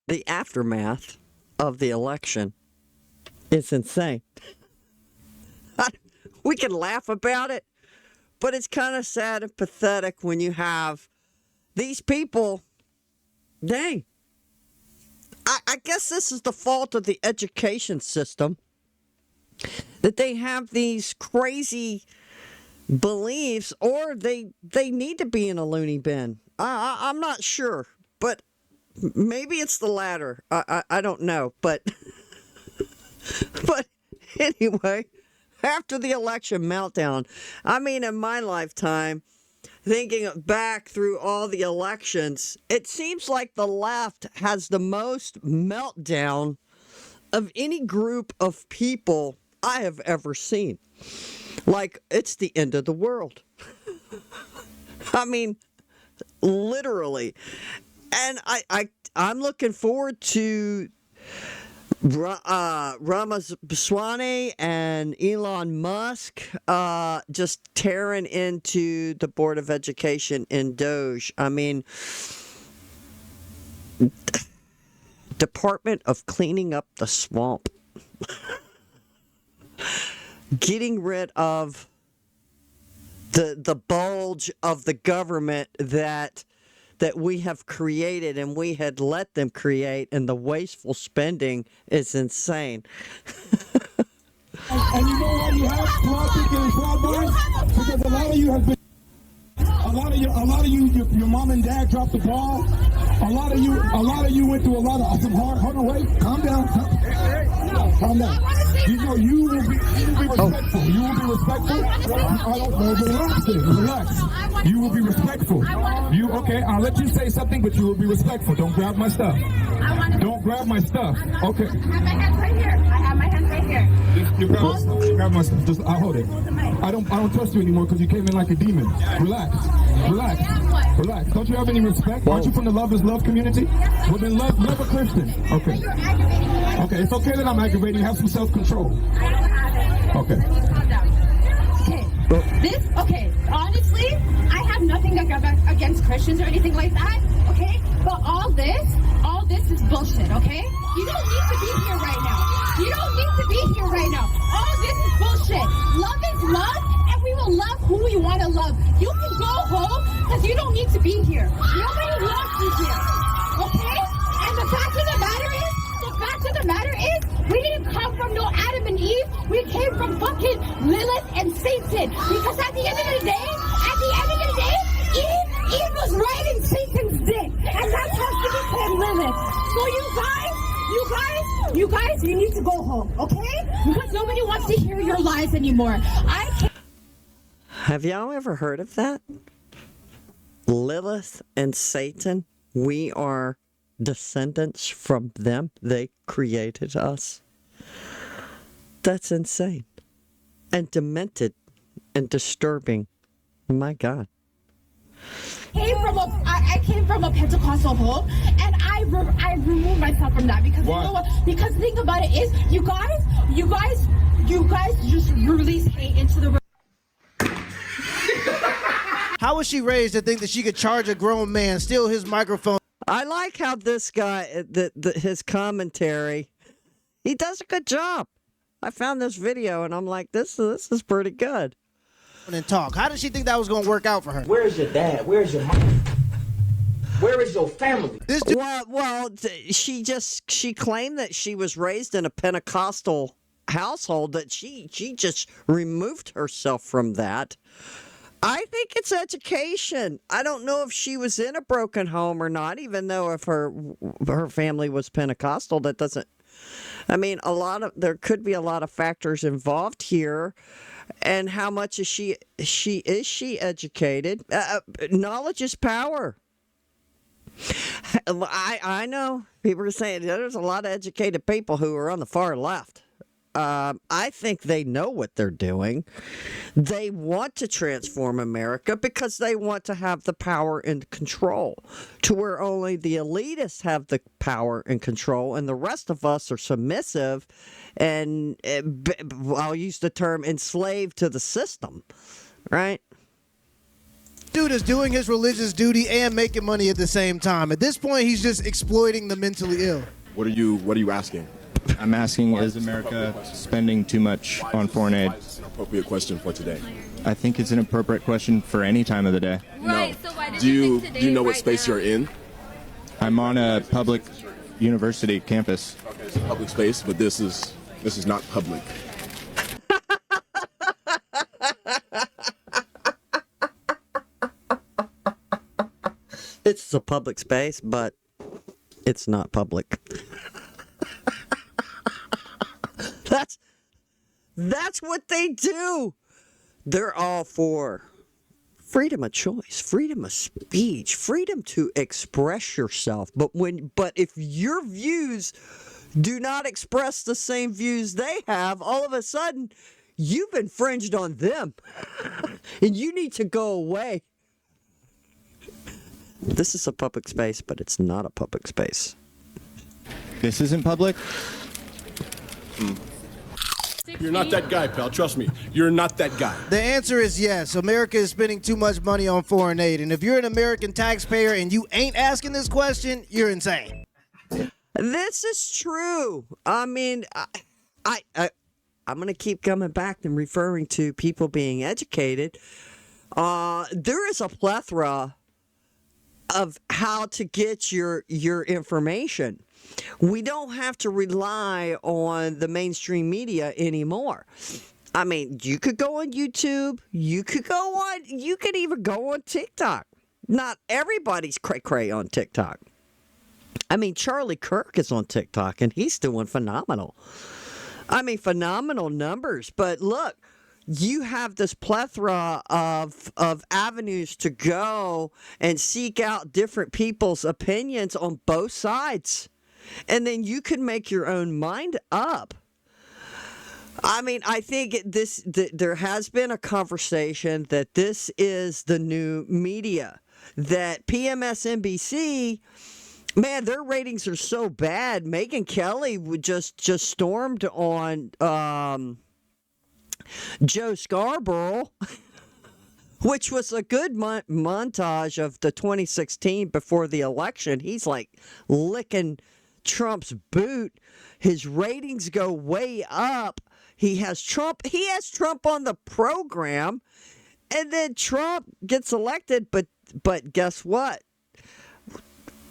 the aftermath of the election is insane. We can laugh about it, but it's kind of sad and pathetic when you have these people. Dang. I guess this is the fault of the education system, that they have these crazy beliefs, or they need to be in a loony bin. I'm not sure, but maybe it's the latter. I don't know, but but anyway, after the election meltdown, I mean, in my lifetime, thinking back through all the elections, it seems like the left has the most meltdown of any group of people I have ever seen. Like, it's the end of the world. I mean, literally. And I'm looking forward to Ramaswamy and Elon Musk just tearing into the Board of Education in Doge. I mean, Department of Cleaning Up the Swamp. Getting rid of the bulge of the government that we have created and we had let them create, and the wasteful spending is insane. And you know why you have fraud thinking and fraud minds? Because a lot of you have been, a lot of you, your mom and dad dropped the ball. A lot of you went through a lot of some hard. Hold on, wait, calm down. Calm down. You know you will be respectful. You will be respectful. I don't know, relax. You will be respectful. You okay? I'll let you say something, but you will be respectful. Don't grab my stuff. Don't grab my stuff. Okay. I have my hands right here. I have my hands right here. You grab my stuff. Just I'll hold it. I don't trust you anymore because you came in like a demon. Relax. Don't you have any respect? Aren't you from the Love is Love community? Well then love a Christian. Okay. Okay, it's okay that I'm aggravating. Have some self-control. Okay. Okay, honestly, I have nothing against Christians or anything like that, okay? But all this is bullshit, okay? You don't need to be here right now. All this is bullshit. Love is love, and we will love who we want to love. You can go home, because you don't need to be here. Nobody wants you here, okay? And the fact of the matter is, we didn't come from no Adam and Eve. We came from fucking Lilith and Satan. Because at the end of the day, Eve was riding Satan's dick. And that's how she became Lilith. So you guys, you need to go home, okay? Because nobody wants to hear your lies anymore. Have y'all ever heard of that? Lilith and Satan, we are descendants from them. They created us. That's insane and demented and disturbing. My God. I came from a Pentecostal home, and I removed myself from that because Why? you know what? Because the thing about it is, you guys just release hate into the. How was she raised to think that she could charge a grown man, steal his microphone? I like how this guy, his commentary, he does a good job. I found this video and I'm like, this is pretty good. And talk. How did she think that was going to work out for her? Where's your dad? Where's your mom? Where is your family? This dude, Well, she claimed that she was raised in a Pentecostal household, that she just removed herself from that. I think it's education. I don't know if she was in a broken home or not, even though if her family was Pentecostal. That doesn't. I mean, there could be a lot of factors involved here, and how much is she educated? Knowledge is power. I know people are saying there's a lot of educated people who are on the far left. I think they know what they're doing. They want to transform America because they want to have the power and control, to where only the elitists have the power and control, and the rest of us are submissive and, I'll use the term, enslaved to the system, right? Dude is doing his religious duty and making money at the same time. At this point, he's just exploiting the mentally ill. What are you asking? I'm asking, is America spending too much on foreign aid? It's an appropriate question for today. I think it's an appropriate question for any time of the day. Right, so why did Do you think do you know what right space now? you're in? I'm on a public university campus. Okay, it's a public space, but this is not public. It's a public space, but it's not public. That's what they do. They're all for freedom of choice, freedom of speech, freedom to express yourself. But if your views do not express the same views they have, all of a sudden you've infringed on them. And you need to go away. This is a public space, but it's not a public space. This isn't public? You're not that guy, pal. Trust me. You're not that guy. The answer is yes. America is spending too much money on foreign aid. And if you're an American taxpayer and you ain't asking this question, you're insane. This is true. I mean, I'm going to keep coming back and referring to people being educated. There is a plethora of how to get your information. We don't have to rely on the mainstream media anymore. I mean, you could go on YouTube. You could even go on TikTok. Not everybody's cray-cray on TikTok. I mean, Charlie Kirk is on TikTok, and he's doing phenomenal. I mean, phenomenal numbers. But look, you have this plethora of avenues to go and seek out different people's opinions on both sides. And then you can make your own mind up. I mean, I think there has been a conversation that this is the new media, that PMSNBC, man, their ratings are so bad. Megyn Kelly would just stormed on Joe Scarborough, which was a good montage of the 2016 before the election. He's like licking Trump's boot. His ratings go way up. He has Trump on the program, and then Trump gets elected, but guess what?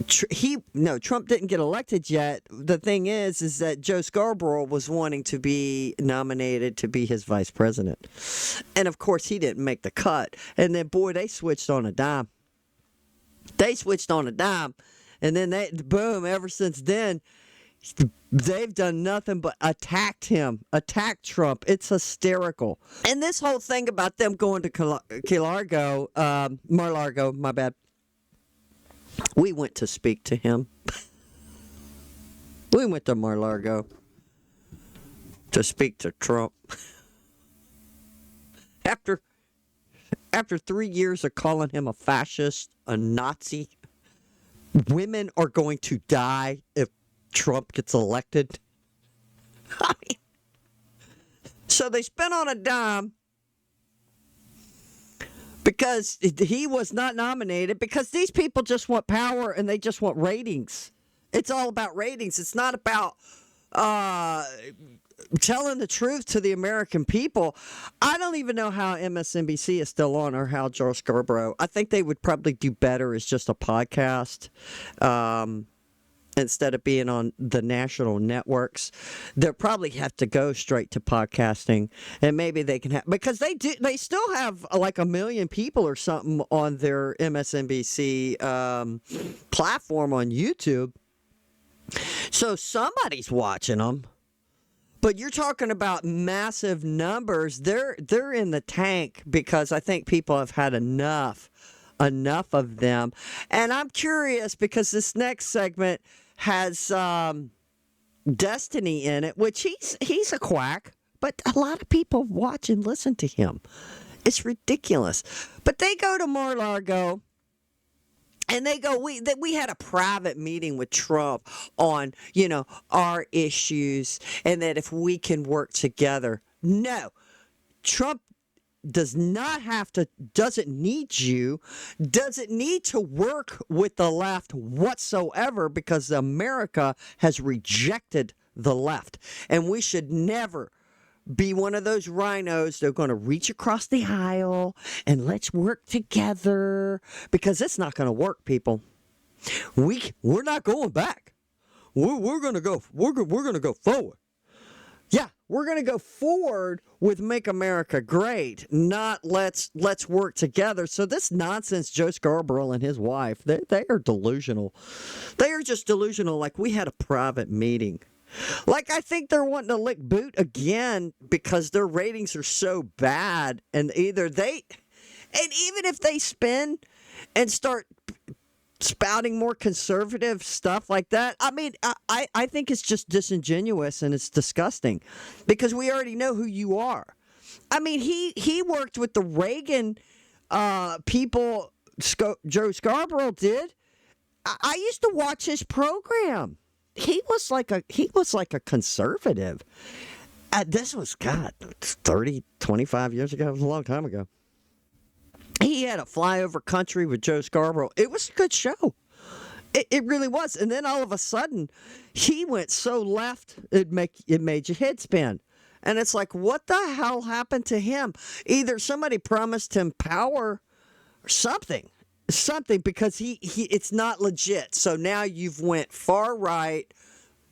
Trump didn't get elected yet. The thing is that Joe Scarborough was wanting to be nominated to be his vice president. And of course, he didn't make the cut. And then, boy, they switched on a dime. And then boom, ever since then, they've done nothing but attack Trump. It's hysterical. And this whole thing about them going to Mar-a-Lago, my bad. We went to speak to him. We went to Mar-a-Lago to speak to Trump. After 3 years of calling him a fascist, a Nazi, women are going to die if Trump gets elected. I mean, so they spent on a dime because he was not nominated, because these people just want power and they just want ratings. It's all about ratings. It's not about telling the truth to the American people. I don't even know how MSNBC is still on, or how Joe Scarborough. I think they would probably do better as just a podcast. Instead of being on the national networks, they'll probably have to go straight to podcasting, and maybe they can have, because they still have like 1 million people or something on their MSNBC platform on YouTube. So somebody's watching them. But you're talking about massive numbers. They're in the tank because I think people have had enough of them. And I'm curious because this next segment has Destiny in it, which he's a quack, but a lot of people watch and listen to him. It's ridiculous. But they go to Mar-a-Lago, and they go, we had a private meeting with Trump on, our issues, and that if we can work together. No, Trump doesn't need you, doesn't need to work with the left whatsoever, because America has rejected the left. And we should never be one of those rhinos. They're going to reach across the aisle and let's work together, because it's not going to work, people. We're not going back. We're going to go forward. Yeah, we're going to go forward with Make America Great, not let's work together. So this nonsense, Joe Scarborough and his wife, they are delusional. They are just delusional. Like, we had a private meeting. Like, I think they're wanting to lick boot again because their ratings are so bad. And even if they spin and start spouting more conservative stuff like that, I mean, I think it's just disingenuous and it's disgusting, because we already know who you are. I mean, he worked with the Reagan people. Joe Scarborough did. I used to watch his program. He was like a conservative. This was, God, 30, 25 years ago. It was a long time ago. He had a flyover country with Joe Scarborough. It was a good show. It really was. And then all of a sudden, he went so left, it made your head spin. And it's like, what the hell happened to him? Either somebody promised him power or something, because he it's not legit. So now you've went far right,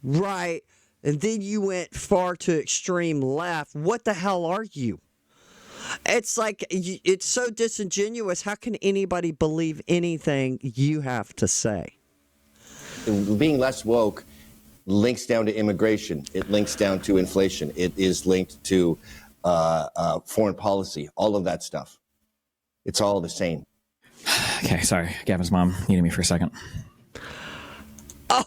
and then you went far to extreme left. What the hell are you? It's like, it's so disingenuous. How can anybody believe anything you have to say? Being less woke links down to immigration. It links down to inflation. It is linked to foreign policy, all of that stuff. It's all the same. Okay, sorry. Gavin's mom needed me for a second. Oh.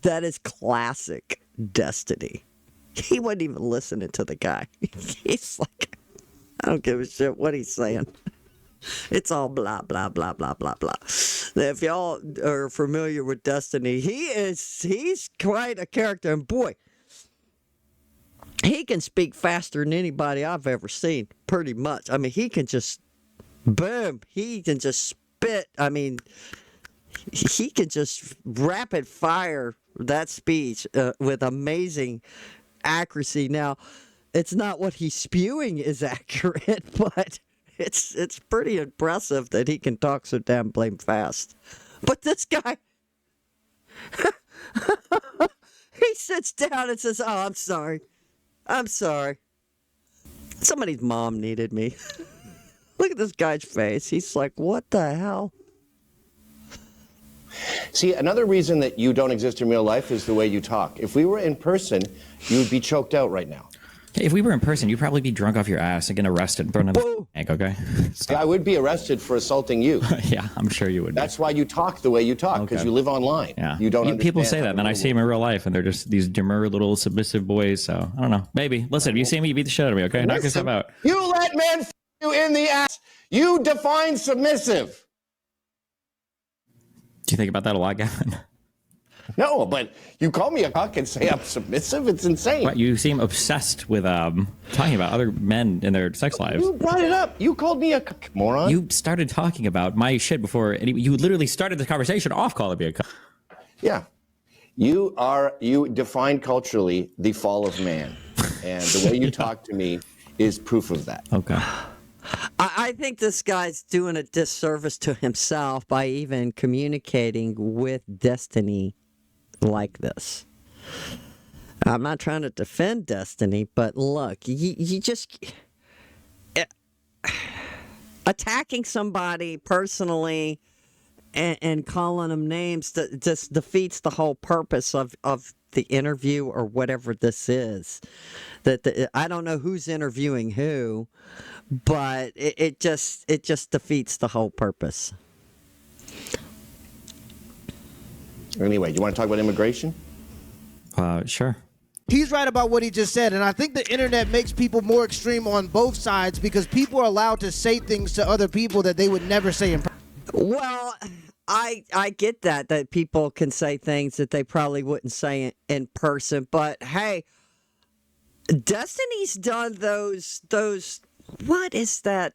That is classic Destiny. He wasn't even listening to the guy. He's like, I don't give a shit what he's saying. It's all blah, blah, blah, blah, blah, blah. If y'all are familiar with Destiny, he's quite a character. And boy, he can speak faster than anybody I've ever seen, pretty much. I mean, he can just, boom, he can just spit. I mean, he can just rapid fire that speech with amazing accuracy. Now, it's not what he's spewing is accurate, but it's pretty impressive that he can talk so damn blame fast. But this guy, he sits down and says, "Oh, I'm sorry. Somebody's mom needed me." Look at this guy's face. He's like, what the hell? See, another reason that you don't exist in real life is the way you talk. If we were in person, you would be choked out right now. If we were in person, you'd probably be drunk off your ass and get arrested and thrown in the tank, okay? Yeah, I would be arrested for assaulting you. Yeah, I'm sure you would. That's why you talk the way you talk, because you live online. Yeah. You don't People understand say that, and then I see them in real life, and they're just these demure little submissive boys, so I don't know. Maybe. Listen, if you see me, you beat the shit out of me, okay? Knock yourself out. You let men f you in the ass. You define submissive. Do you think about that a lot, Gavin? No, but you call me a cuck and say I'm submissive? It's insane. What, you seem obsessed with talking about other men and their sex lives. You brought it up. You called me a cuck, moron. You started talking about my shit before you literally started the conversation off calling me a cuck. Yeah. You define culturally the fall of man. And the way you talk to me is proof of that. Okay. I think this guy's doing a disservice to himself by even communicating with Destiny like this. I'm not trying to defend Destiny, but look, you just attacking somebody personally and calling them names that just defeats the whole purpose of the interview or whatever this is. I don't know who's interviewing who, but it just defeats the whole purpose. Anyway, do you want to talk about immigration? Sure. He's right about what he just said, and I think the internet makes people more extreme on both sides because people are allowed to say things to other people that they would never say in person. Well, I get that people can say things that they probably wouldn't say in person, but hey, Destiny's done those what is that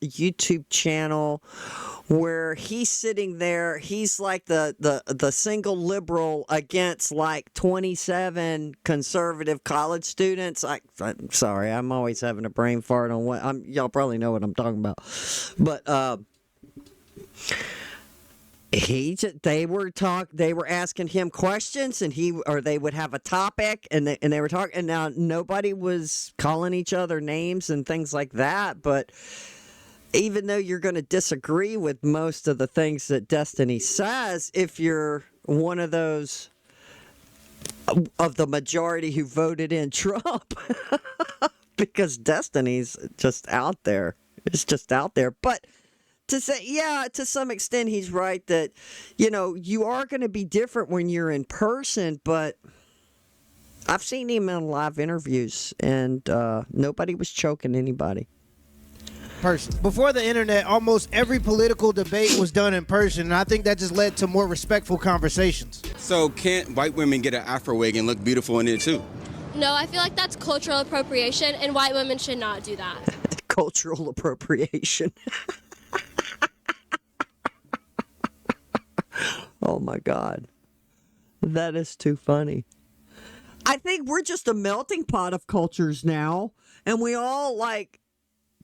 YouTube channel where he's sitting there, he's like the single liberal against like 27 conservative college students. I'm sorry, I'm always having a brain fart on what y'all probably know what I'm talking about. But they were asking him questions, and they would have a topic, and they were talking, and now nobody was calling each other names and things like that. But even though you're going to disagree with most of the things that Destiny says, if you're one of those of the majority who voted in Trump, because Destiny's just out there, it's just out there, but. To say, yeah, to some extent, he's right that, you are going to be different when you're in person, but I've seen him in live interviews, and nobody was choking anybody. Person. Before the internet, almost every political debate was done in person, and I think that just led to more respectful conversations. So can't white women get an afro wig and look beautiful in it too? No, I feel like that's cultural appropriation, and white women should not do that. Cultural appropriation. Oh my God. That is too funny. I think we're just a melting pot of cultures now, and we all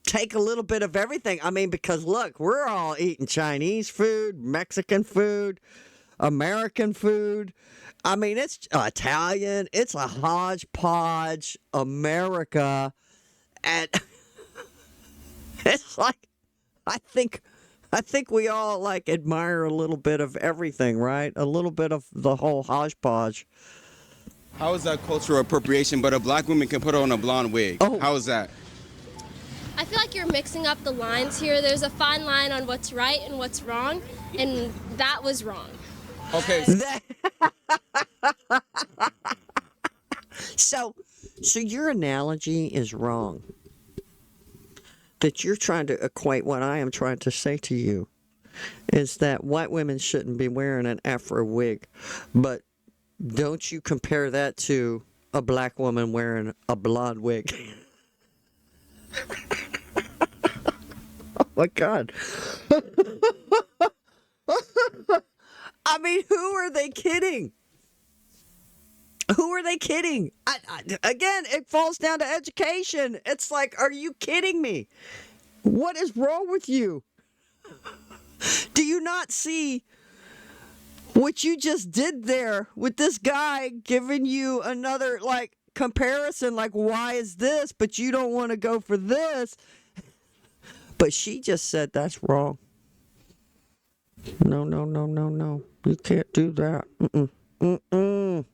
take a little bit of everything. I mean, because look, we're all eating Chinese food, Mexican food, American food. I mean, it's Italian. It's a hodgepodge America. And it's like, I think we all admire a little bit of everything, right? A little bit of the whole hodgepodge. How is that cultural appropriation, but a black woman can put on a blonde wig? Oh. How is that? I feel like you're mixing up the lines here. There's a fine line on what's right and what's wrong, and that was wrong. Okay. So your analogy is wrong. That you're trying to equate what I am trying to say to you is that white women shouldn't be wearing an afro wig, but don't you compare that to a black woman wearing a blonde wig? Oh my God. I mean, who are they kidding? Who are they kidding? Again, it falls down to education. It's like, are you kidding me? What is wrong with you? Do you not see what you just did there with this guy giving you another comparison? Why is this? But you don't want to go for this. But she just said that's wrong. No. You can't do that. Mm-mm.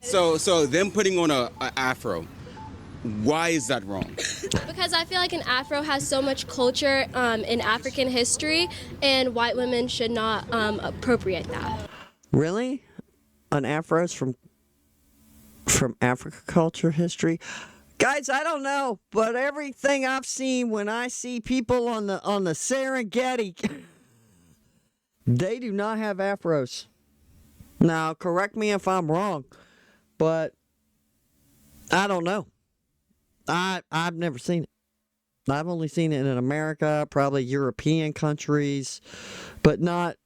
So them putting on a afro, why is that wrong? Because I feel like an afro has so much culture in African history, and white women should not appropriate that. Really? An afro is from Africa culture history? Guys, I don't know, but everything I've seen when I see people on the Serengeti, they do not have afros. Now, correct me if I'm wrong, but I don't know. I've never seen it. I've only seen it in America, probably European countries, but not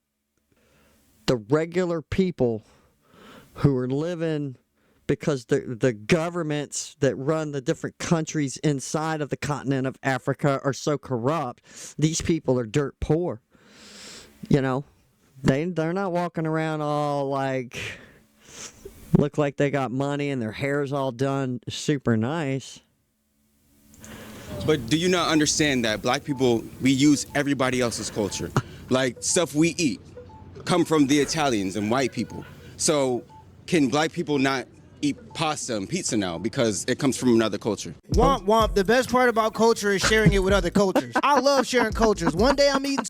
the regular people who are living, because the governments that run the different countries inside of the continent of Africa are so corrupt. These people are dirt poor. They're not walking around all look like they got money and their hair's all done super nice. But do you not understand that black people, we use everybody else's culture? Stuff we eat come from the Italians and white people. So can black people not eat pasta and pizza now because it comes from another culture? Womp womp. The best part about culture is sharing it with other cultures. I love sharing cultures. One day I'm eating.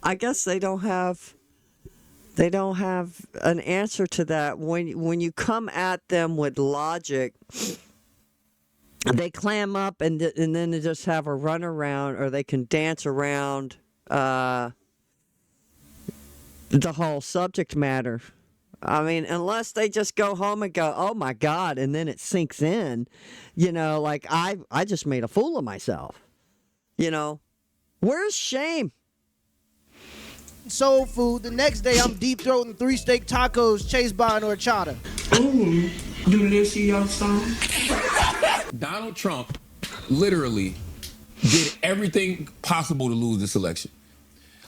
I guess they don't have an answer to that. When you come at them with logic, they clam up and then they just have a run around, or they can dance around the whole subject matter. I mean, unless they just go home and go, oh my God, and then it sinks in, like I just made a fool of myself. Where's shame? Soul food. The next day, I'm deep throating 3 steak tacos chased by an horchata. Donald Trump literally did everything possible to lose this election.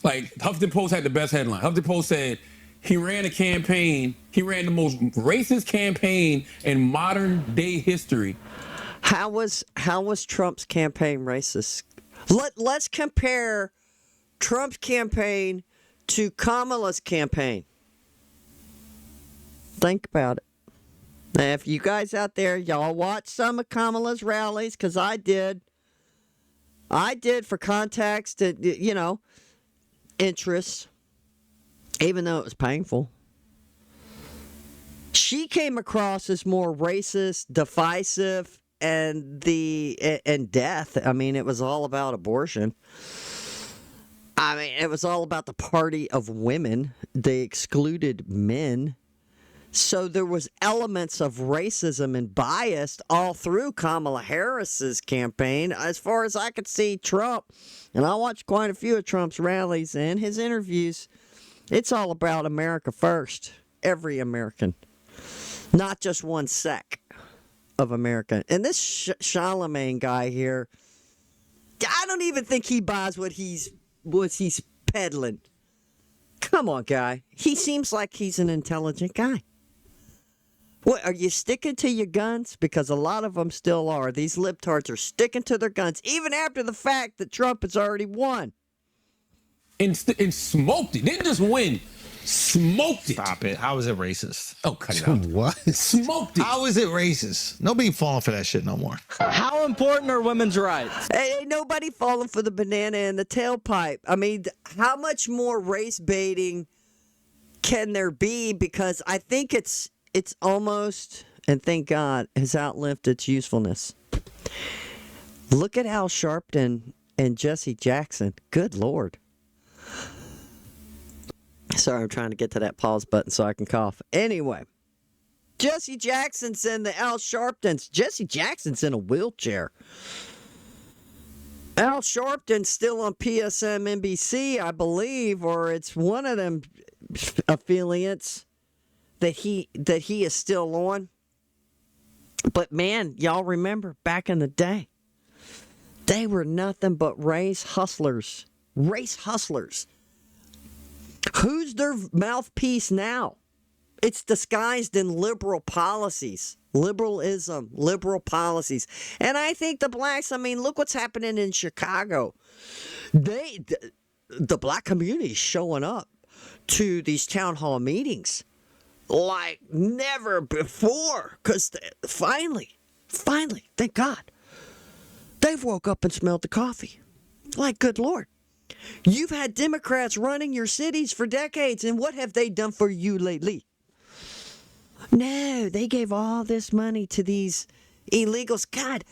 Like, Huffington Post had the best headline. Huffington Post said he ran a campaign, he ran the most racist campaign in modern day history. How was Trump's campaign racist? Let's compare Trump's campaign to Kamala's campaign. Think about it. Now, if you guys out there, y'all watch some of Kamala's rallies, because I did. I did for context, interest, even though it was painful. She came across as more racist, divisive, and death. I mean, it was all about abortion. I mean, it was all about the party of women. They excluded men. So there was elements of racism and bias all through Kamala Harris's campaign. As far as I could see, Trump, and I watched quite a few of Trump's rallies and his interviews, it's all about America first. Every American. Not just one sect of America. And this Charlemagne guy here, I don't even think he buys what he's peddling. Come on, guy. He seems like he's an intelligent guy. What, are you sticking to your guns? Because a lot of them still are. These libtards are sticking to their guns, even after the fact that Trump has already won. And smoked it. Didn't just win. Smoked it. Stop it. How is it racist? Oh, cut it out. What? Smoked it. How is it racist? Nobody falling for that shit no more. How important are women's rights? Hey, ain't nobody falling for the banana in the tailpipe. I mean, how much more race baiting can there be? Because I think it's almost, and thank God, has outlived its usefulness. Look at Al Sharpton and Jesse Jackson. Good Lord. Sorry, I'm trying to get to that pause button so I can cough. Anyway, Jesse Jackson's in the Al Sharptons. Jesse Jackson's in a wheelchair. Al Sharpton's still on PSM NBC, I believe, or it's one of them affiliates that he is still on. But man, y'all remember back in the day, they were nothing but race hustlers. Race hustlers. Who's their mouthpiece now? It's disguised in liberal policies. Liberalism, liberal policies. And I think the blacks, I mean, look what's happening in Chicago. The black community is showing up to these town hall meetings like never before. Because finally, thank God, they've woke up and smelled the coffee. Like, good Lord. You've had Democrats running your cities for decades, and what have they done for you lately? No, they gave all this money to these illegals. God,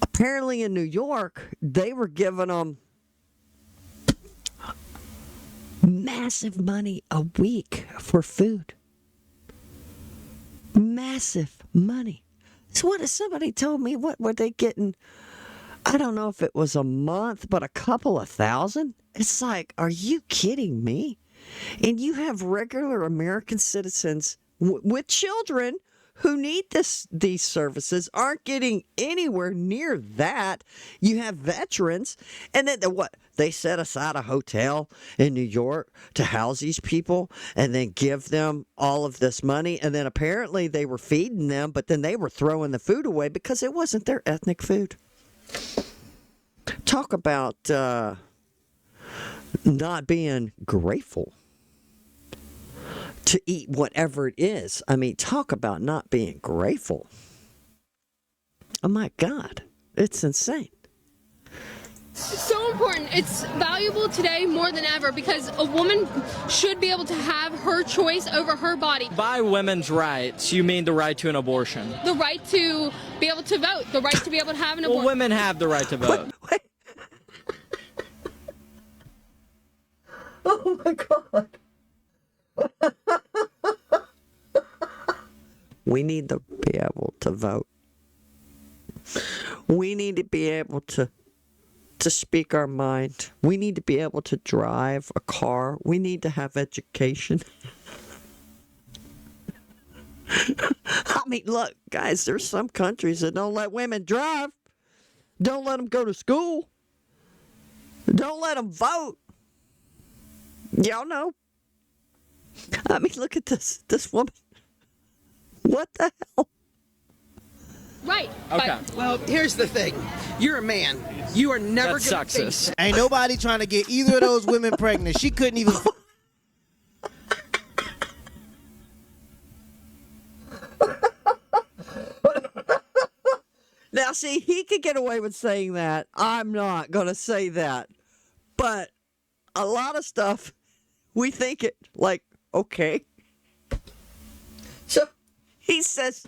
apparently in New York, they were giving them massive money a week for food. Massive money. So what if somebody told me, what were they getting? I don't know if it was a month, but a couple of thousand. It's like, are you kidding me? And you have regular American citizens with children who need these services aren't getting anywhere near that. You have veterans, and then what? They set aside a hotel in New York to house these people and then give them all of this money. And then apparently they were feeding them, but then they were throwing the food away because it wasn't their ethnic food. Talk about not being grateful to eat whatever it is. I mean, talk about not being grateful. Oh my God, it's insane. So important. It's valuable today more than ever because a woman should be able to have her choice over her body. By women's rights, you mean the right to an abortion? The right to be able to vote, the right to be able to have an abortion. Well, women have the right to vote. Oh my God. We need to be able to vote. We need to be able to speak our mind. We need to be able to drive a car. We need to have education. I mean, look, guys, there's some countries that don't let women drive. Don't let them go to school. Don't let them vote. Y'all know. I mean, look at this woman. What the hell? Right. Okay. Well, here's the thing. You're a man. You are never That's going to face sexist. Ain't nobody trying to get either of those women pregnant. She couldn't even. Now, see, he could get away with saying that. I'm not going to say that. But a lot of stuff, we think it like, okay. So he says,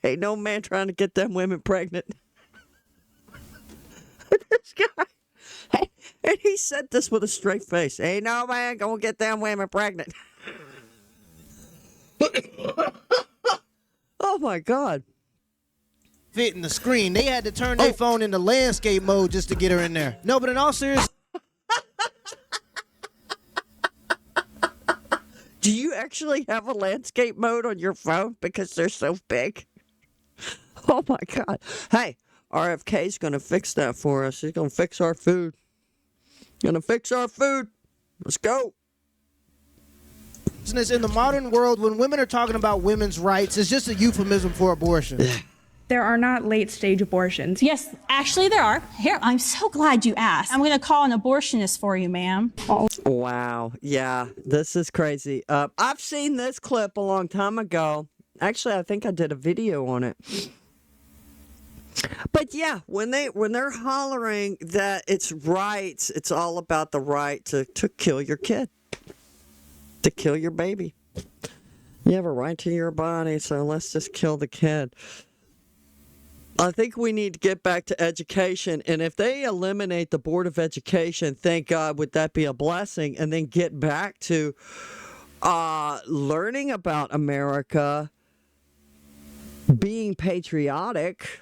hey, no man trying to get them women pregnant. This guy. And he said this with a straight face. Ain't no man gonna get them women pregnant. Oh, my God. Fit in the screen. They had to turn their phone into landscape mode just to get her in there. No, but in all seriousness. Do you actually have a landscape mode on your phone because they're so big? Oh, my God. Hey, RFK's going to fix that for us. He's going to fix our food. Going to fix our food. Let's go. In the modern world, when women are talking about women's rights, it's just a euphemism for abortion. There are not late-stage abortions. Yes, actually there are. Here, I'm so glad you asked. I'm going to call an abortionist for you, ma'am. Wow. Yeah, this is crazy. I've seen this clip a long time ago. Actually, I think I did a video on it. But yeah, when they're hollering that it's rights, it's all about the right to kill your kid, to kill your baby. You have a right to your body, so let's just kill the kid. I think we need to get back to education, and if they eliminate the Board of Education, thank God, would that be a blessing, and then get back to learning about America, being patriotic.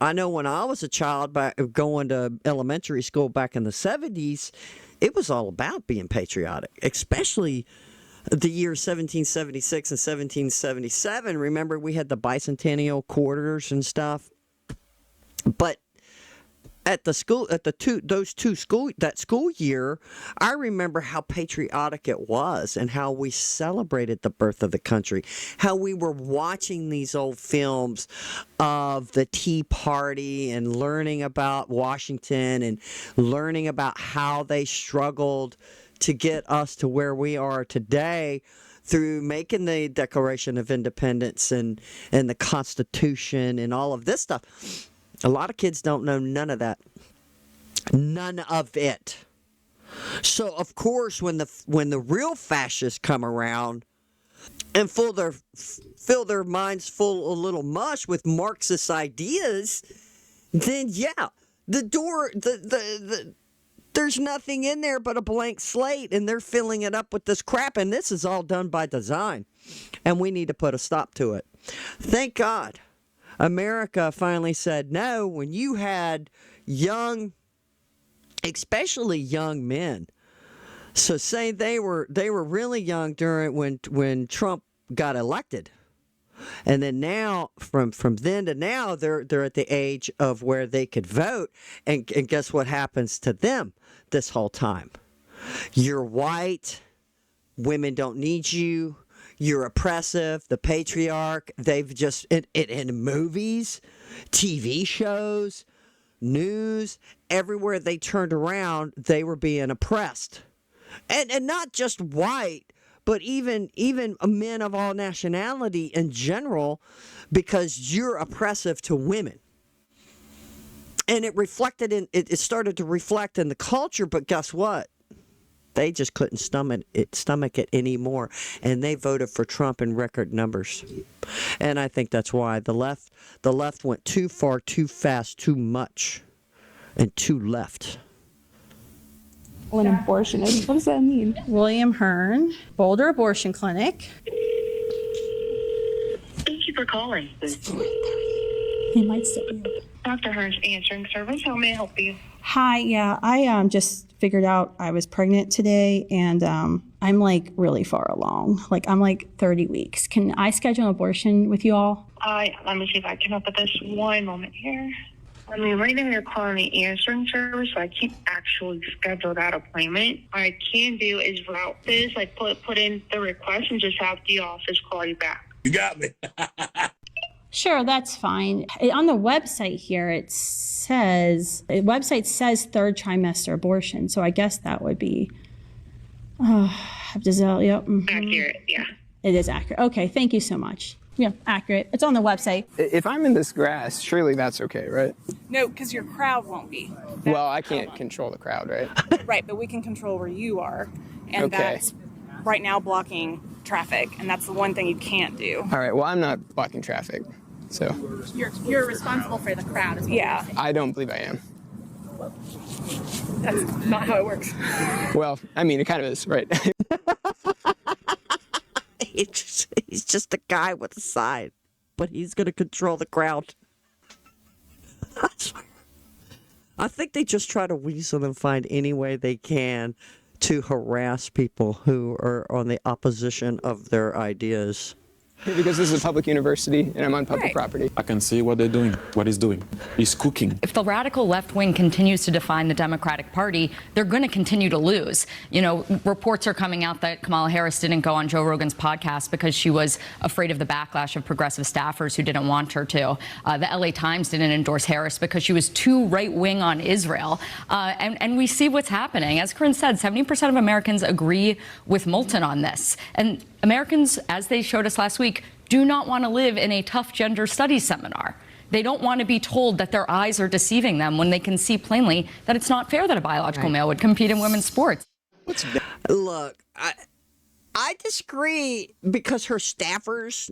I know when I was a child, going to elementary school back in the 70s, it was all about being patriotic, especially the years 1776 and 1777. Remember, we had the bicentennial quarters and stuff. But at the school, that school year, I remember how patriotic it was and how we celebrated the birth of the country, how we were watching these old films of the Tea Party and learning about Washington and learning about how they struggled to get us to where we are today through making the Declaration of Independence and the Constitution and all of this stuff. A lot of kids don't know none of that. None of it. So, of course, when the real fascists come around and fill their minds full of little mush with Marxist ideas, then yeah, the door, there's nothing in there but a blank slate, and they're filling it up with this crap, and this is all done by design, and we need to put a stop to it. Thank God America finally said no when you had young, especially young men. So say they were really young during when Trump got elected. And then now, from then to now, they're at the age of where they could vote. And guess what happens to them this whole time? You're white. Women don't need you. You're oppressive. The patriarch. They've just, in movies, TV shows, news, everywhere they turned around, they were being oppressed. And not just white, but even men of all nationality in general, because you're oppressive to women. And it reflected it started to reflect in the culture, but guess what? They just couldn't stomach it anymore, and they voted for Trump in record numbers. And I think that's why the left went too far, too fast, too much, and too left. An abortionist. What does that mean? William Hearn, Boulder Abortion Clinic. Thank you for calling. He might still be open. Dr. Hearn's answering service. How may I help you? Hi, yeah, I just figured out I was pregnant today, and I'm like really far along. Like I'm like 30 weeks. Can I schedule an abortion with you all? Let me see if I can help with this. One moment here. I mean, right now you're calling the answering service, so I can't actually schedule that appointment. What I can do is route this, like put in the request and just have the office call you back. You got me. Sure, that's fine. On the website here, the website says third trimester abortion, so I guess that would be, yep. Mm-hmm. Accurate, yeah. It is accurate. Okay, thank you so much. Yeah, accurate. It's on the website. If I'm in this grass, surely that's okay, right? No, because your crowd won't be. Well, I can't control the crowd, right? Right, but we can control where you are. And Okay. that's right now blocking traffic, and that's the one thing you can't do. All right, well, I'm not blocking traffic, so. You're responsible for the crowd as well. Yeah. I don't believe I am. That's not how it works. Well, I mean, it kind of is, right? He's just a guy with a sign, but he's going to control the crowd. I think they just try to weasel and find any way they can to harass people who are on the opposition of their ideas. Because this is a public university and I'm on public property. I can see what they're doing, what he's doing. He's cooking. If the radical left wing continues to define the Democratic Party, they're going to continue to lose. You know, reports are coming out that Kamala Harris didn't go on Joe Rogan's podcast because she was afraid of the backlash of progressive staffers who didn't want her to. The LA Times didn't endorse Harris because she was too right wing on Israel. And we see what's happening. As Corinne said, 70% of Americans agree with Moulton on this. And Americans, as they showed us last week, do not want to live in a tough gender studies seminar. They don't want to be told that their eyes are deceiving them when they can see plainly that it's not fair that a biological male would compete in women's sports. Look, I disagree because her staffers,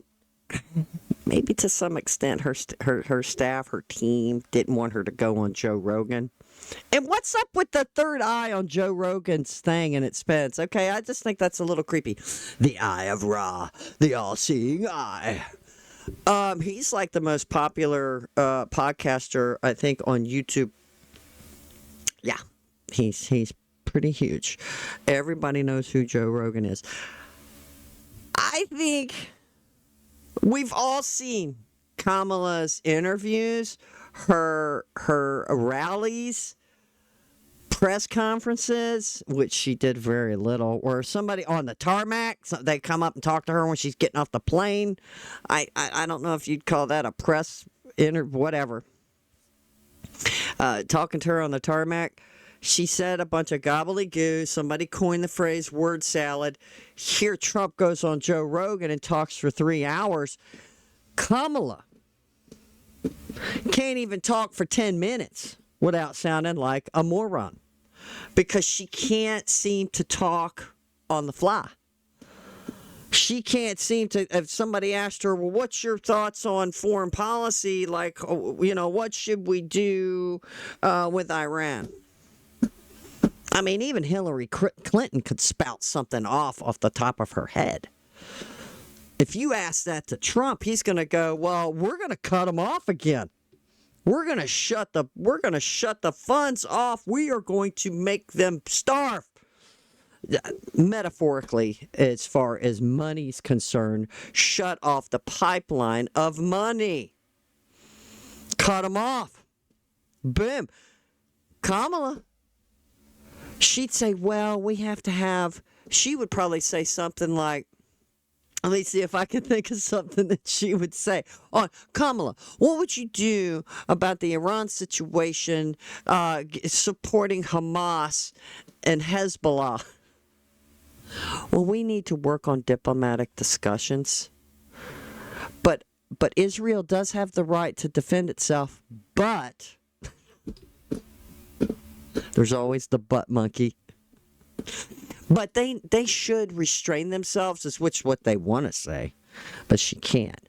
maybe to some extent, her staff, her team didn't want her to go on Joe Rogan. And what's up with the third eye on Joe Rogan's thing and expense? Okay, I just think that's a little creepy. The eye of Ra, the all-seeing eye. He's like the most popular podcaster, I think, on YouTube. Yeah, he's pretty huge. Everybody knows who Joe Rogan is. I think we've all seen Kamala's interviews, her rallies, press conferences, which she did very little, or somebody on the tarmac, they come up and talk to her when she's getting off the plane. I don't know if you'd call that a press whatever. Talking to her on the tarmac, she said a bunch of gobbledygook. Somebody coined the phrase word salad. Here Trump goes on Joe Rogan and talks for 3 hours. Kamala can't even talk for 10 minutes without sounding like a moron because she can't seem to talk on the fly. She can't seem to, if somebody asked her, well, what's your thoughts on foreign policy? Like, you know, what should we do with Iran? I mean, even Hillary Clinton could spout something off the top of her head. If you ask that to Trump, he's going to go, well, we're going to cut them off again. We're going to shut the funds off. We are going to make them starve. Metaphorically, as far as money's concerned, shut off the pipeline of money. Cut them off. Boom. Kamala, she'd say, well, we have to have, she would probably say something like, let me see if I can think of something that she would say. Oh, Kamala, what would you do about the Iran situation, supporting Hamas and Hezbollah? Well, we need to work on diplomatic discussions. But Israel does have the right to defend itself. But There's always the butt monkey. But they should restrain themselves, is what they want to say. But she can't.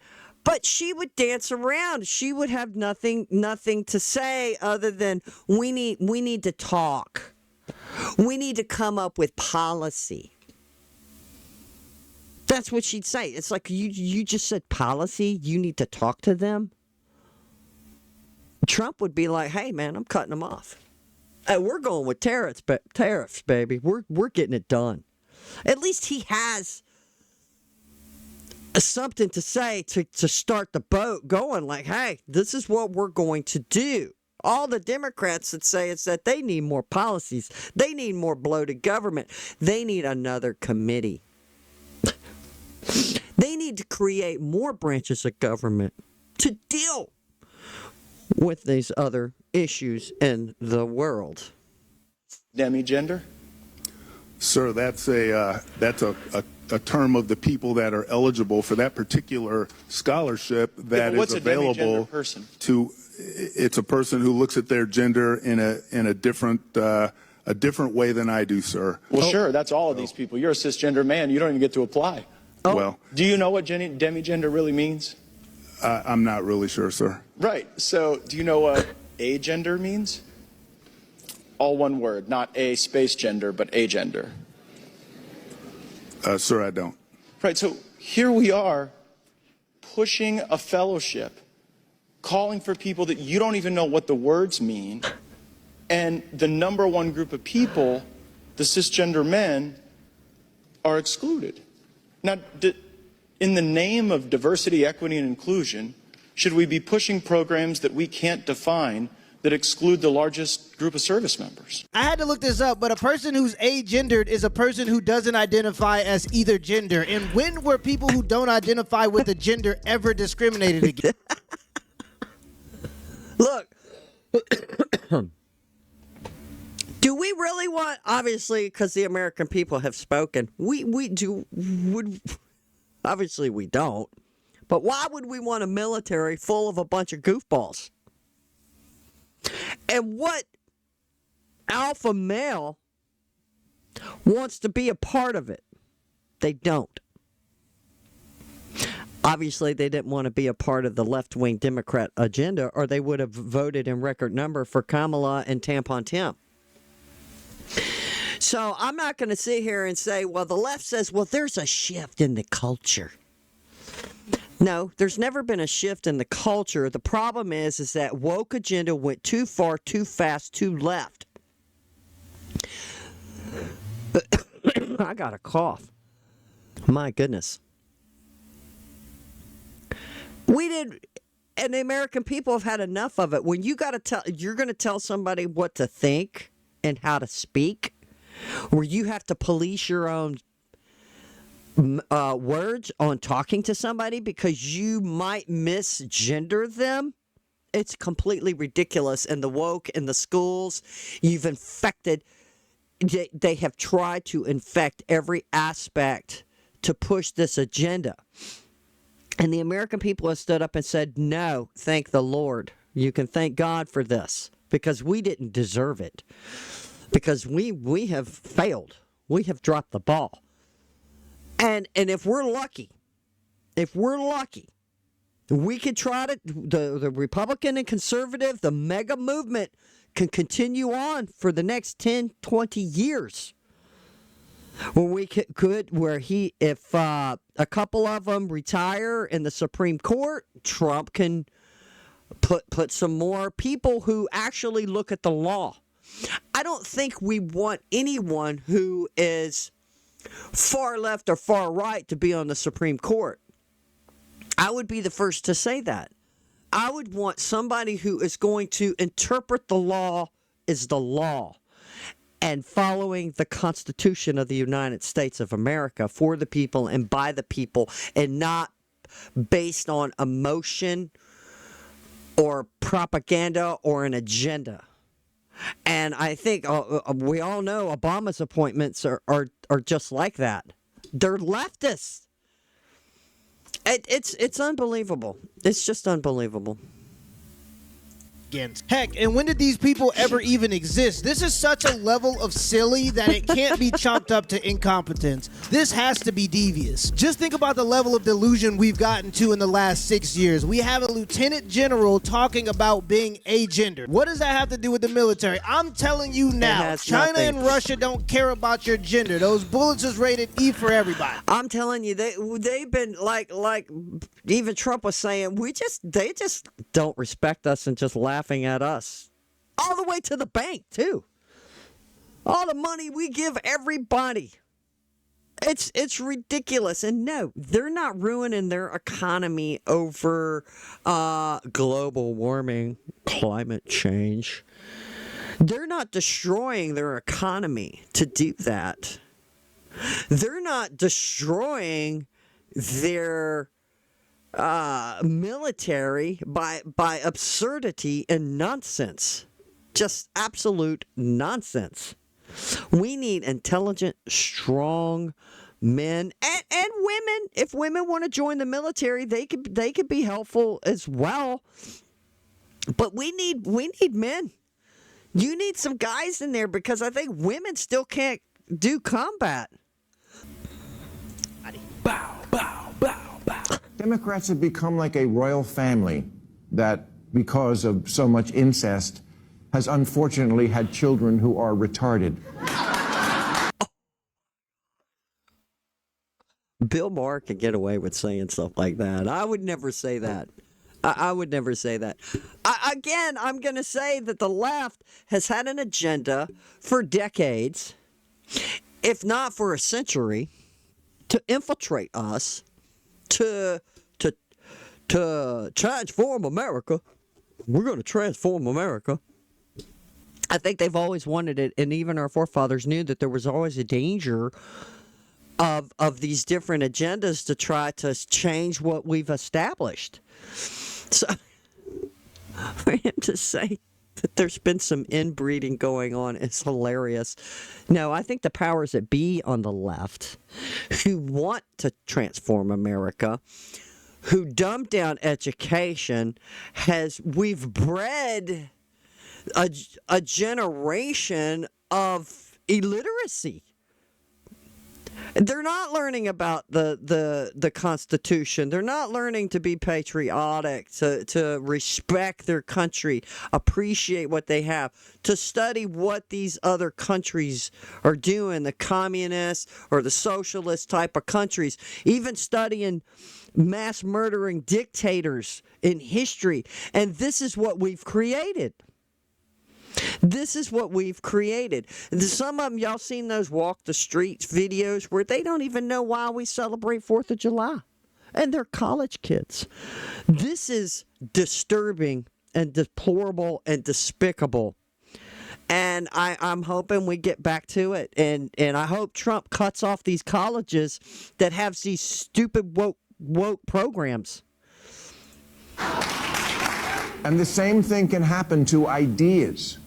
But she would dance around. She would have nothing to say other than we need to talk. We need to come up with policy. That's what she'd say. It's like you just said policy. You need to talk to them. Trump would be like, "Hey man, I'm cutting them off. Hey, we're going with tariffs, baby. We're getting it done." At least he has something to say to start the boat going. Like, hey, this is what we're going to do. All the Democrats that say is that they need more policies. They need more bloated government. They need another committee. They need to create more branches of government to deal with these other issues in the world. Demigender? Sir, that's a term of the people that are eligible for that particular scholarship that is available to. It's a person who looks at their gender in a different way than I do, sir. Well, sure, that's all of these people. You're a cisgender man. You don't even get to apply. Well, do you know what demigender really means? I'm not really sure, sir. Right. So, do you know what agender means? All one word, not a space gender, but agender. Sir, I don't. Right. So here we are pushing a fellowship, calling for people that you don't even know what the words mean. And the number one group of people, the cisgender men, are excluded. Now, in the name of diversity, equity, and inclusion, should we be pushing programs that we can't define that exclude the largest group of service members? I had to look this up, but a person who's agendered is a person who doesn't identify as either gender. And when were people who don't identify with a gender ever discriminated against? Look, do we really want, obviously, because the American people have spoken, obviously we don't, but why would we want a military full of a bunch of goofballs? And what alpha male wants to be a part of it? They don't. Obviously, they didn't want to be a part of the left-wing Democrat agenda, or they would have voted in record number for Kamala and Tampon Tim. So I'm not going to sit here and say, well, the left says, well, there's a shift in the culture. No, there's never been a shift in the culture. The problem is that woke agenda went too far, too fast, too left. I got a cough. My goodness. We did, and the American people have had enough of it. When you're going to tell somebody what to think and how to speak, where you have to police your own words on talking to somebody because you might misgender them. It's completely ridiculous. And the woke in the schools, you've infected. They have tried to infect every aspect to push this agenda. And the American people have stood up and said, no, thank the Lord. You can thank God for this because we didn't deserve it. Because we have failed. We have dropped the ball. And if we're lucky, we could try to, the Republican and conservative, the mega movement can continue on for the next 10, 20 years. Where we could, if a couple of them retire in the Supreme Court, Trump can put some more people who actually look at the law. I don't think we want anyone who is far left or far right to be on the Supreme Court. I would be the first to say that. I would want somebody who is going to interpret the law as the law and following the Constitution of the United States of America for the people and by the people and not based on emotion or propaganda or an agenda. And I think we all know Obama's appointments are just like that. They're leftists. It's unbelievable. It's just unbelievable. against. Heck, and when did these people ever even exist? This is such a level of silly that it can't be chalked up to incompetence. This has to be devious. Just think about the level of delusion we've gotten to in the last 6 years. We have a lieutenant general talking about being agendered. What does that have to do with the military? I'm telling you now, China and Russia don't care about your gender. Those bullets is rated E for everybody. I'm telling you, they've been like even Trump was saying, they just don't respect us and just laughing at us. All the way to the bank, too. All the money we give everybody. It's ridiculous. And no, they're not ruining their economy over global warming, climate change. They're not destroying their economy to do that. They're not destroying their military by absurdity and nonsense. Just absolute nonsense. We need intelligent, strong men and women. If women want to join the military, they could be helpful as well. But we need men. You need some guys in there because I think women still can't do combat. Bow, bow, bow, bow. Democrats have become like a royal family that, because of so much incest, has unfortunately had children who are retarded. Bill Maher can get away with saying stuff like that. I would never say that. I would never say that. Again, I'm going to say that the left has had an agenda for decades, if not for a century, to infiltrate us, to transform America. We're going to transform America. I think they've always wanted it, and even our forefathers knew that there was always a danger of these different agendas to try to change what we've established. So, for him to say that there's been some inbreeding going on is hilarious. No, I think the powers that be on the left who want to transform America, who dumb down education, we've bred a generation of illiteracy. They're not learning about the Constitution. They're not learning to be patriotic, to respect their country, appreciate what they have, to study what these other countries are doing, the communist or the socialist type of countries, even studying mass murdering dictators in history. And this is what we've created. This is what we've created. Some of them, y'all seen those walk the streets videos where they don't even know why we celebrate 4th of July. And they're college kids. This is disturbing and deplorable and despicable. And I'm hoping we get back to it. And I hope Trump cuts off these colleges that have these stupid woke programs. And the same thing can happen to ideas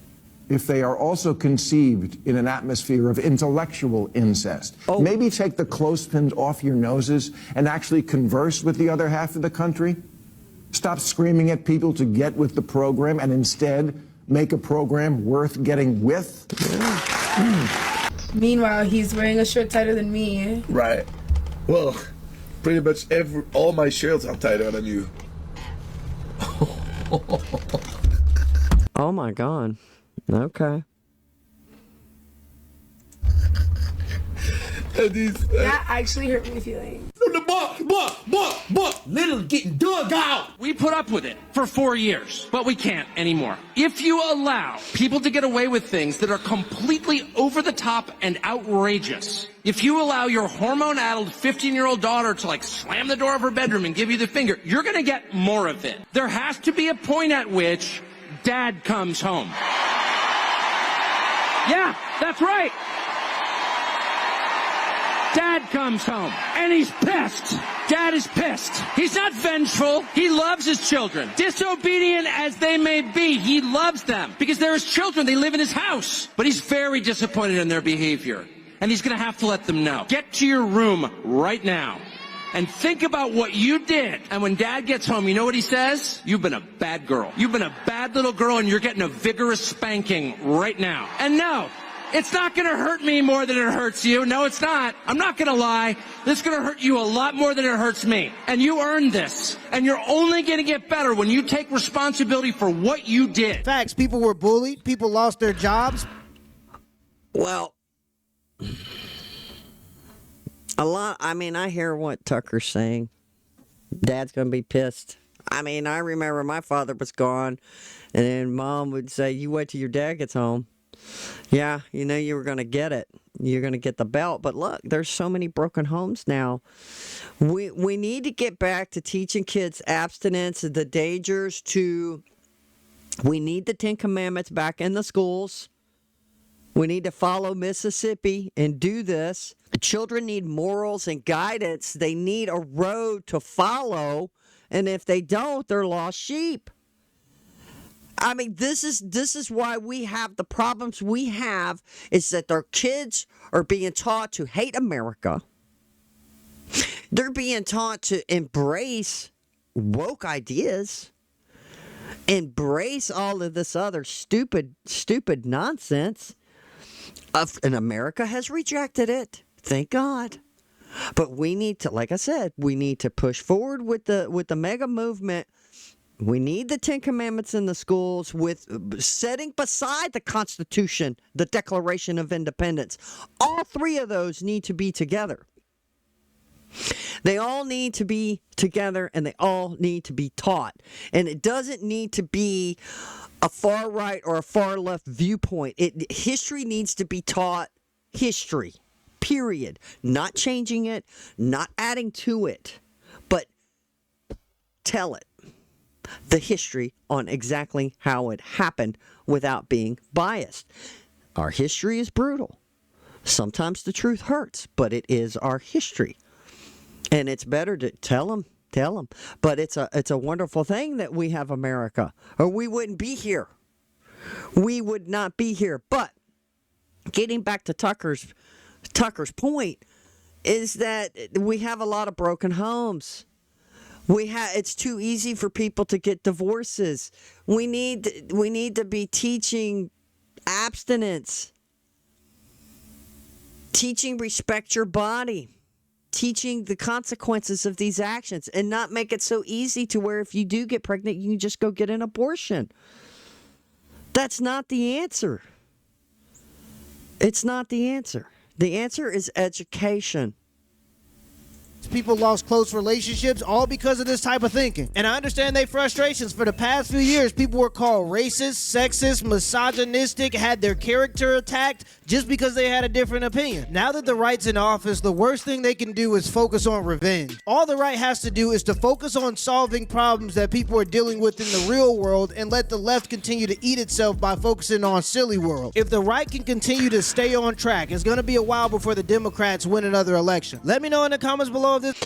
if they are also conceived in an atmosphere of intellectual incest. Maybe take the clothespins off your noses and actually converse with the other half of the country. Stop screaming at people to get with the program and instead make a program worth getting with. Meanwhile, he's wearing a shirt tighter than me. Right. Well, pretty much all my shirts are tighter than you. Oh my God. Okay. That actually hurt my feelings. Little getting dug out. We put up with it for 4 years, but we can't anymore. If you allow people to get away with things that are completely over the top and outrageous, if you allow your hormone-addled 15-year-old daughter to slam the door of her bedroom and give you the finger, you're going to get more of it. There has to be a point at which Dad comes home. Yeah, that's right. Dad comes home, and he's pissed. Dad is pissed. He's not vengeful. He loves his children. Disobedient as they may be, he loves them because they're his children. They live in his house. But he's very disappointed in their behavior, and he's going to have to let them know. Get to your room right now. and think about what you did. And when Dad gets home, you know what he says? You've been a bad girl. You've been a bad little girl, and you're getting a vigorous spanking right now. And no, it's not going to hurt me more than it hurts you. No, it's not. I'm not going to lie. This is going to hurt you a lot more than it hurts me. And you earned this. And you're only going to get better when you take responsibility for what you did. Facts. People were bullied. People lost their jobs. Well, I hear what Tucker's saying. Dad's going to be pissed. I remember my father was gone, and then Mom would say, you wait till your dad gets home. Yeah, you know you were going to get it. You're going to get the belt. But look, there's so many broken homes now. We need to get back to teaching kids abstinence, the dangers we need the 10 Commandments back in the schools. We need to follow Mississippi and do this. Children need morals and guidance. They need a road to follow. And if they don't, they're lost sheep. This is why we have the problems we have, is that their kids are being taught to hate America. They're being taught to embrace woke ideas, embrace all of this other stupid nonsense. And America has rejected it. Thank God. But we need to, like I said, we need to push forward with the mega movement. We need the 10 Commandments in the schools, with setting beside the Constitution, the Declaration of Independence. All three of those need to be together. They all need to be together, and they all need to be taught. And it doesn't need to be a far right or a far left viewpoint. History needs to be taught history, period. Not changing it, not adding to it, but tell it. The history on exactly how it happened without being biased. Our history is brutal. Sometimes the truth hurts, but it is our history. And it's better to tell them. But it's a wonderful thing that we have America, or we wouldn't be here. We would not be here. But getting back to Tucker's point is that we have a lot of broken homes. It's too easy for people to get divorces. We need to be teaching abstinence, teaching respect your body, teaching the consequences of these actions, and not make it so easy to where if you do get pregnant, you can just go get an abortion. That's not the answer. It's not the answer. The answer is education. People lost close relationships all because of this type of thinking. And I understand their frustrations. For the past few years, people were called racist, sexist, misogynistic, had their character attacked just because they had a different opinion. Now that the right's in office, the worst thing they can do is focus on revenge. All the right has to do is to focus on solving problems that people are dealing with in the real world, and let the left continue to eat itself by focusing on silly world. If the right can continue to stay on track, it's going to be a while before the Democrats win another election. Let me know in the comments below if this...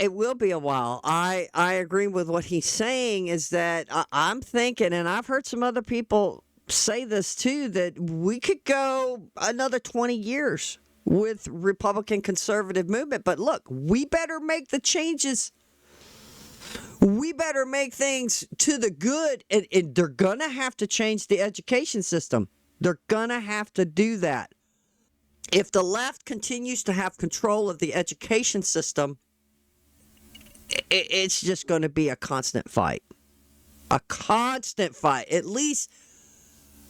It will be a while. I agree with what he's saying, is that I'm thinking, and I've heard some other people say this too, that we could go another 20 years with Republican conservative movement. But look, we better make the changes. We better make things to the good. And they're going to have to change the education system. They're going to have to do that. If the left continues to have control of the education system, it's just going to be a constant fight. A constant fight. At least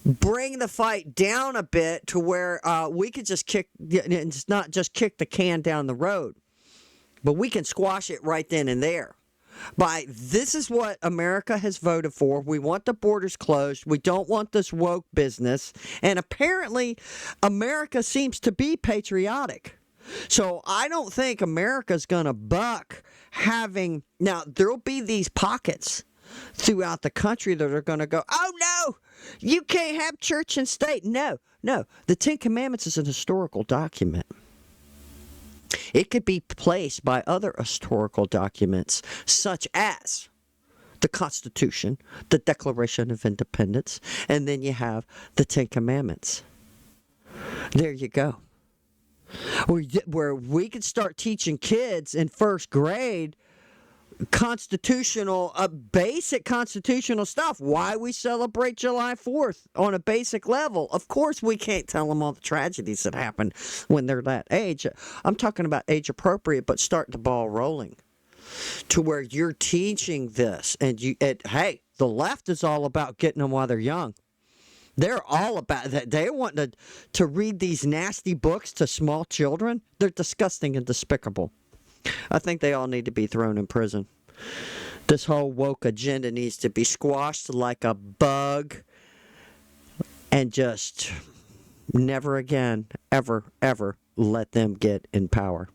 bring the fight down a bit to where we could just it's not just kick the can down the road, but we can squash it right then and there. This is what America has voted for. We want the borders closed. We don't want this woke business. And apparently, America seems to be patriotic. So I don't think America's going to buck having... Now, there'll be these pockets throughout the country that are going to go, oh, no, you can't have church and state. No. The 10 Commandments is an historical document. It could be placed by other historical documents, such as the Constitution, the Declaration of Independence, and then you have the 10 Commandments. There you go. where we could start teaching kids in first grade basic constitutional stuff. Why we celebrate July 4th on a basic level. Of course, we can't tell them all the tragedies that happen when they're that age. I'm talking about age appropriate, but start the ball rolling to where you're teaching this. And hey, the left is all about getting them while they're young. They're all about that. They want to read these nasty books to small children. They're disgusting and despicable. I think they all need to be thrown in prison. This whole woke agenda needs to be squashed like a bug and just never again, ever, ever let them get in power.